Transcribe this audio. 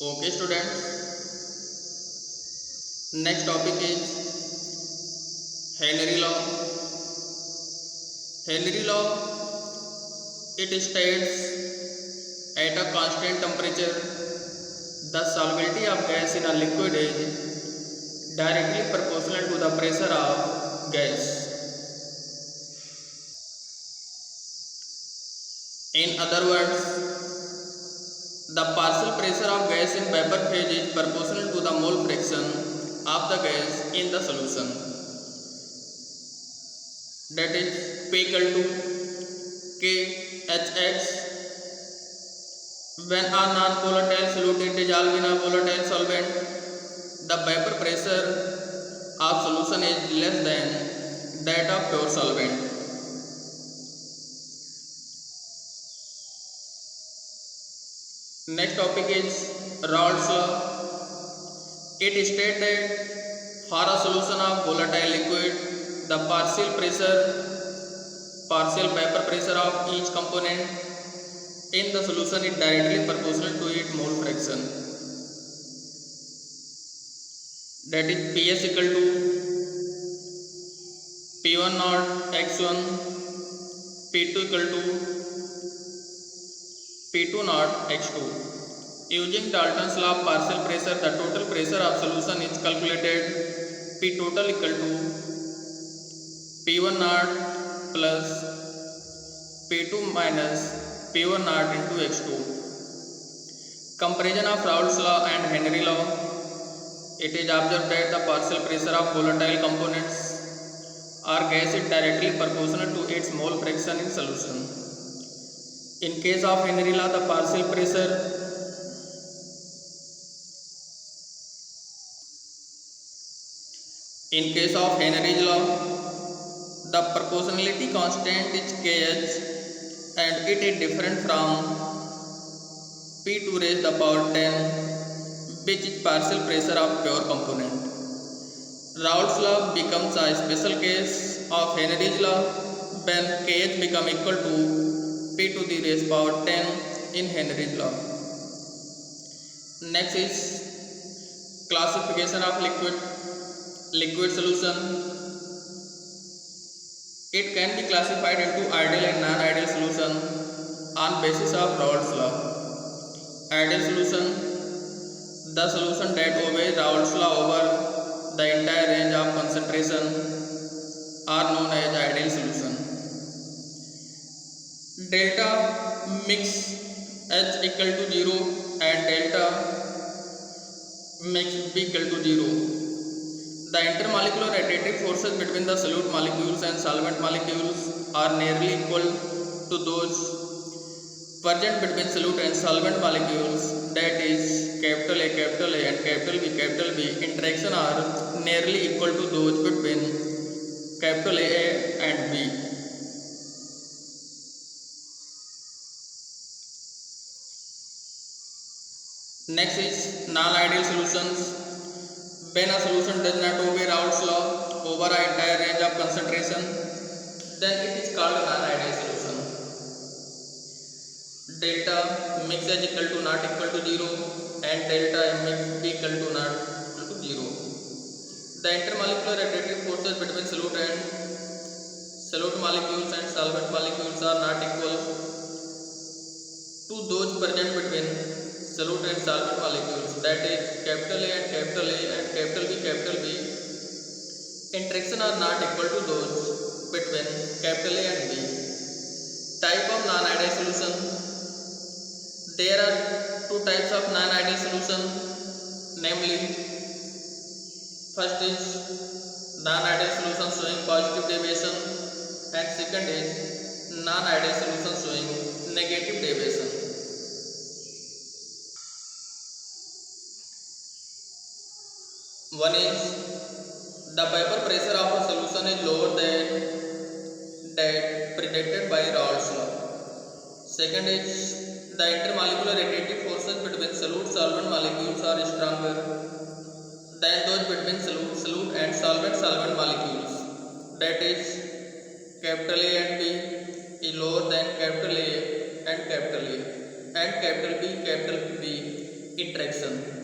Okay, students. Next topic is Henry law. Henry law, it states at a constant temperature, the solubility of gas in a liquid is directly proportional to the pressure of gas. In other words, the partial pressure of gas in vapor phase is proportional to the mole fraction of the gas in the solution. That is P equal to KHX. When a non-volatile solute is dissolved in a volatile solvent, the vapor pressure of solution is less than that of pure solvent. Next topic is Raoult's law. It states that for a solution of volatile liquid, the partial vapor pressure of each component in the solution is directly proportional to its mole fraction. That is Ps equal to P1 naught x1, P2 equal to P2 naught x2. Using Dalton's law of partial pressure, the total pressure of solution is calculated P total equal to P1 naught plus P2 minus P1 naught into x2. Comparison of Raoult's law and Henry law. It is observed that the partial pressure of volatile components or gas is directly proportional to its mole fraction in solution. In case of Henry law, the partial pressure In case of Henry's law, the proportionality constant is Kh and it is different from P to raise the power 10, which is partial pressure of pure component. Raoult's law becomes a special case of Henry's law when Kh become equal to P to the raised power 10 in Henry's law. Next is classification of liquid solution. It can be classified into ideal and non-ideal solution on basis of Raoult's law. Ideal solution, the solution that obeys Raoult's law over the entire range of concentration are known as ideal solution. Delta mix H equal to 0 and delta mix B equal to 0. The intermolecular additive forces between the solute molecules and solvent molecules are nearly equal to those present between solute and solvent molecules, that is capital A and capital B interaction are nearly equal to those between capital A and B. Next is non-ideal solutions. When a solution does not obey Raoult's law over an entire range of concentration, then it is called a non-ideal solution. Delta mix H equal to not equal to 0 and delta mix B equal to not equal to 0. The intermolecular additive forces between solute molecules and solvent molecules are not equal to those present between solute and solvent molecules, that is capital A and capital B interaction are not equal to those between capital A and B. Type of non-ideal solution. There are two types of non-ideal solution, namely first is non-ideal solution showing positive deviation and second is non-ideal solution showing negative deviation. One is the vapor pressure of a solution is lower than that predicted by Raoult's law. Second is the intermolecular additive forces between solute-solvent molecules are stronger than those between solute and solvent molecules. That is capital A and B is lower than capital A and capital B interaction.